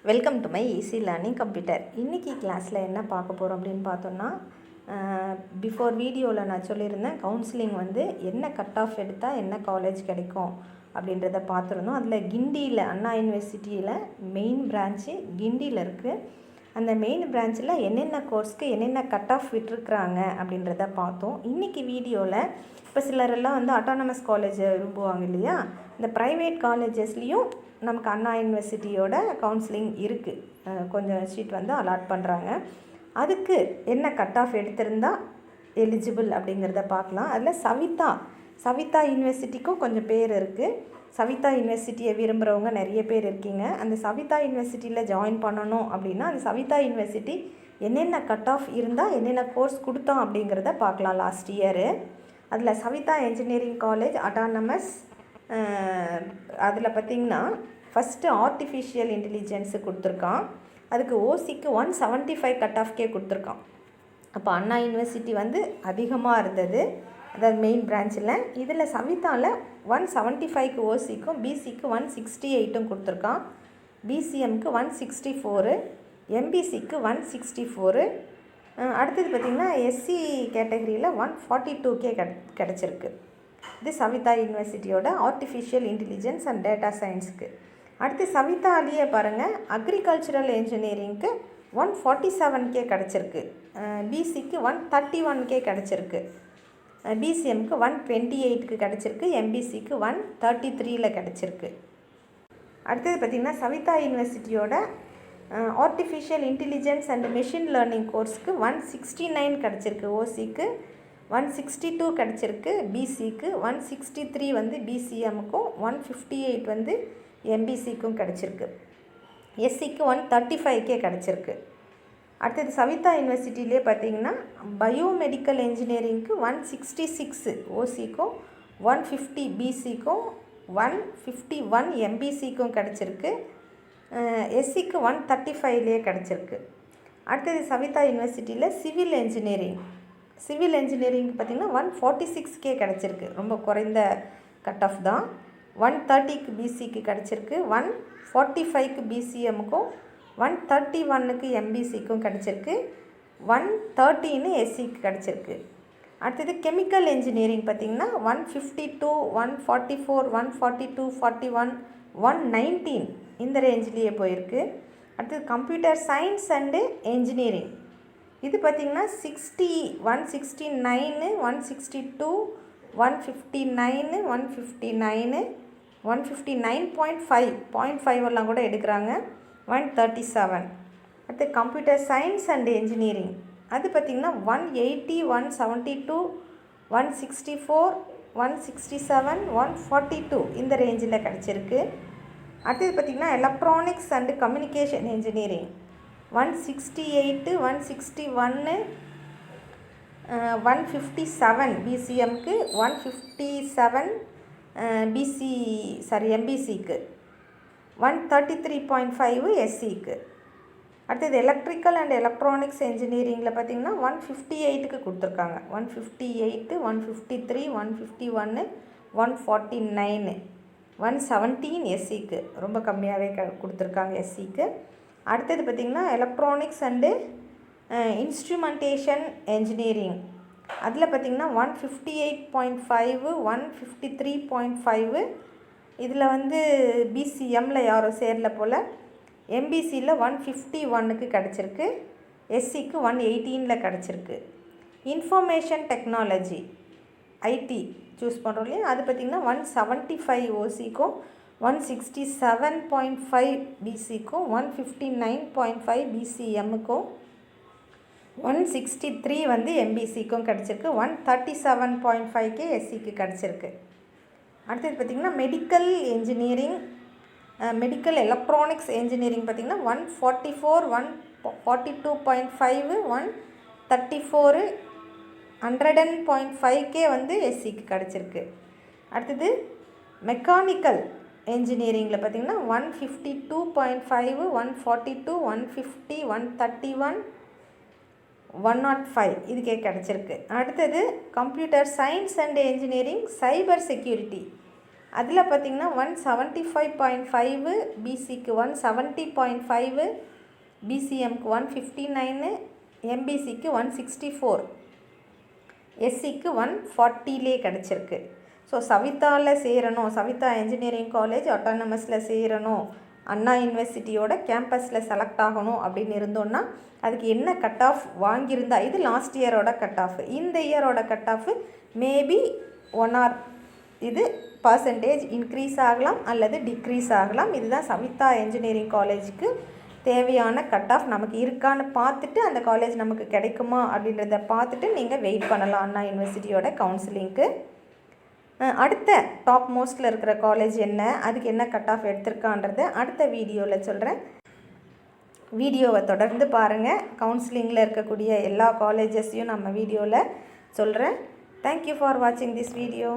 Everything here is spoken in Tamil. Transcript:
Welcome to my easy learning computer. இன்றைக்கி கிளாஸில் என்ன பார்க்க போகிறோம் அப்படின்னு பார்த்தோன்னா, பிஃபோர் வீடியோவில் நான் சொல்லியிருந்தேன் கவுன்சிலிங் வந்து என்ன கட் ஆஃப் எடுத்தால் என்ன காலேஜ் கிடைக்கும் அப்படின்றத பார்த்துருந்தோம். அதில் கிண்டியில் அண்ணா யூனிவர்சிட்டியில் மெயின் பிரான்ச்சு கிண்டியில் இருக்குது. அந்த மெயின் பிரான்ச்சில் என்னென்ன கோர்ஸ்க்கு என்னென்ன கட் ஆஃப் விட்டுருக்குறாங்க அப்படின்றத பார்த்தோம். இன்றைக்கி வீடியோவில் இப்போ சிலரெல்லாம் வந்து அட்டானமஸ் காலேஜை விரும்புவாங்க இல்லையா, இந்த ப்ரைவேட் காலேஜஸ்லேயும் நமக்கு அண்ணா யூனிவர்சிட்டியோட கவுன்சிலிங் இருக்குது. கொஞ்சம் சீட் வந்து அலாட் பண்ணுறாங்க. அதுக்கு என்ன கட் ஆஃப் எடுத்திருந்தால் எலிஜிபிள் அப்படிங்கிறத பார்க்கலாம். அதில் சவிதா யூனிவர்சிட்டிக்கும் கொஞ்சம் பேர் இருக்குது. சவிதா யூனிவர்சிட்டியை விரும்புகிறவங்க நிறைய பேர் இருக்கீங்க. அந்த சவிதா யூனிவர்சிட்டியில் ஜாயின் பண்ணணும் அப்படின்னா அந்த சவிதா யூனிவர்சிட்டி என்னென்ன கட் ஆஃப் இருந்தால் என்னென்ன கோர்ஸ் கொடுத்தோம் அப்படிங்கிறத பார்க்கலாம். லாஸ்ட் இயரு அதில் சவிதா என்ஜினியரிங் காலேஜ் அட்டானமஸ், அதில் பார்த்திங்கன்னா ஃபஸ்ட்டு ஆர்டிஃபிஷியல் இன்டெலிஜென்ஸு கொடுத்துருக்கான். அதுக்கு ஓசிக்கு 175 கட் ஆஃப்கே கொடுத்துருக்கான். அப்போ அண்ணா யூனிவர்சிட்டி வந்து அதிகமாக இருந்தது, அதாவது மெயின் பிரான்ச்சில். இதில் சவிதாவில் 175க்கு ஓசிக்கும் பிசிக்கு 168ம் கொடுத்துருக்கான். பிசிஎம்க்கு 164, எம்பிசிக்கு 164. அடுத்தது பார்த்திங்கன்னா எஸ்சி கேட்டகரியில் 142கே கிடச்சிருக்கு. இது சவிதா யூனிவர்சிட்டியோட ஆர்டிஃபிஷியல் இன்டெலிஜென்ஸ் அண்ட் டேட்டா சயின்ஸுக்கு. அடுத்து சவிதாலேயே பாருங்கள் அக்ரிகல்ச்சரல் இன்ஜினியரிங்க்கு 147கே கிடச்சிருக்கு. பிசிக்கு 131கே கிடச்சிருக்கு. பிசிஎம்க்கு 128க்கு கிடச்சிருக்கு. எம்பிசிக்கு 133ல் கிடச்சிருக்கு. அடுத்தது பார்த்திங்கன்னா சவிதா யூனிவர்சிட்டியோட artificial intelligence and machine learning கோர்ஸுக்கு 169 கிடச்சிருக்கு. ஓசிக்கு 162 கிடச்சிருக்கு. பிசிக்கு 163 வந்து பிசிஎம்முக்கும் 158 வந்து எம்பிசிக்கும் கிடச்சிருக்கு. எஸ்சிக்கு 135கே கிடச்சிருக்கு. அடுத்தது சவிதா யூனிவர்சிட்டியிலே பார்த்திங்கன்னா பயோமெடிக்கல் இன்ஜினியரிங்க்கு 166 ஓசிக்கும் 150 பிசிக்கும் 151 எம்பிசிக்கும் கிடச்சிருக்கு. எஸ்சிக்கு 135லே கிடச்சிருக்கு. அடுத்தது சவிதா யூனிவர்சிட்டியில் சிவில் இன்ஜினியரிங் பார்த்திங்கன்னா 146கே கிடச்சிருக்கு. ரொம்ப குறைந்த கட் ஆஃப் தான். 130க்கு பிசிக்கு கிடச்சிருக்கு. 145க்கு பிசிஎம்முக்கும் 131க்கு எம்பிசிக்கும் கிடச்சிருக்கு. 113 எஸ்சிக்கு கிடச்சிருக்கு. அடுத்தது கெமிக்கல் இன்ஜினியரிங் பார்த்திங்கன்னா 152, 144, 142, 41, 119 இந்த ரேஞ்சிலேயே போயிருக்கு. அடுத்தது கம்ப்யூட்டர் சயின்ஸ் அண்டு என்ஜினியரிங், இது பார்த்திங்கன்னா 60, 169, 162, 159, 159, 159.5 எல்லாம் கூட எடுக்கிறாங்க. 137. அடுத்து கம்ப்யூட்டர் சயின்ஸ் அண்ட் என்ஜினியரிங், அது பார்த்திங்கன்னா 180, 172, 164, 167, 142 இந்த ரேஞ்சில் கிடச்சிருக்கு. அடுத்தது பார்த்திங்கன்னா எலக்ட்ரானிக்ஸ் அண்டு கம்யூனிகேஷன் இன்ஜினியரிங் 168, 161, 157 பிசிஎம்க்கு, 157 எம்பிசிக்கு, 133.5 எஸ்சிக்கு. அடுத்தது எலக்ட்ரிக்கல் அண்ட் எலக்ட்ரானிக்ஸ் இன்ஜினியரிங்கில் பார்த்திங்கன்னா 158க்கு கொடுத்துருக்காங்க. 158, 153, 151, 149, 117 எஸ்சிக்கு. ரொம்ப கம்மியாகவே கொடுத்துருக்காங்க எஸ்சிக்கு. அடுத்தது பார்த்திங்கன்னா எலக்ட்ரானிக்ஸ் அண்டு இன்ஸ்ட்ருமெண்டேஷன் என்ஜினியரிங், அதில் பார்த்திங்கன்னா 158.5, 153.5. இதில் வந்து பிசிஎம்மில் யாரும் சேரல போல். எம்பிசியில் 151க்கு கிடச்சிருக்கு. எஸ்சிக்கு 118ல் கிடச்சிருக்கு. இன்ஃபர்மேஷன் டெக்னாலஜி ஐடி சூஸ் பண்ணுறோம் இல்லையா, அது பார்த்திங்கன்னா 175 ஓசிக்கும் 167.5 பிசிக்கும் 159.5 பிசிஎம்முக்கும் 163 வந்து எம்பிசிக்கும் கிடச்சிருக்கு. 137.5கே எஸ்சிக்கு கிடச்சிருக்கு. அடுத்தது பார்த்திங்கன்னா medical engineering, medical electronics engineering பார்த்திங்கன்னா 144, 142.5, 134, 100.5கே வந்து எஸ்சிக்கு கிடச்சிருக்கு. அடுத்தது மெக்கானிக்கல் இன்ஜினியரிங்கில் பார்த்திங்கன்னா 152.5, 142, 150, 131, 105 இதுக்கே கிடச்சிருக்கு. அடுத்தது computer science and engineering cyber security அதில் பார்த்திங்கன்னா 175.5 பிசிக்கு 170.5, பிசிஎம்க்கு 159, எம்பிசிக்கு 164, எஸ்சிக்கு 140 கிடச்சிருக்கு. ஸோ சவிதாவில் சேரணும், சவிதா இன்ஜினியரிங் காலேஜ் அட்டானமஸில் சேரணும், அண்ணா யூனிவர்சிட்டியோட கேம்பஸில் செலக்ட் ஆகணும் அப்படின்னு இருந்தோன்னா அதுக்கு என்ன கட் ஆஃப் வாங்கியிருந்தா, இது லாஸ்ட் இயரோட கட் ஆஃப், இந்த இயரோட கட் ஆஃப் மேபி 1 or இது பர்சன்டேஜ் இன்க்ரீஸ் ஆகலாம் அல்லது டிக்ரீஸ் ஆகலாம். இதுதான் சவிதா இன்ஜினியரிங் காலேஜுக்கு தேவையான கட் ஆஃப். நமக்கு இருக்கான்னு பார்த்துட்டு அந்த காலேஜ் நமக்கு கிடைக்குமா அப்படின்றத பார்த்துட்டு நீங்கள் வெயிட் பண்ணலாம் அண்ணா யூனிவர்சிட்டியோட கவுன்சிலிங்க்கு. அடுத்த டாப் மோஸ்ட்டில் இருக்கிற காலேஜ் என்ன, அதுக்கு என்ன கட் ஆஃப் எடுத்திருக்கான்றத அடுத்த வீடியோவில் சொல்கிறேன். வீடியோவை தொடர்ந்து பாருங்கள். கவுன்சிலிங்கில் இருக்கக்கூடிய எல்லா காலேஜஸையும் நம்ம வீடியோவில் சொல்கிறேன். தேங்க்யூ ஃபார் வாட்சிங் திஸ் வீடியோ.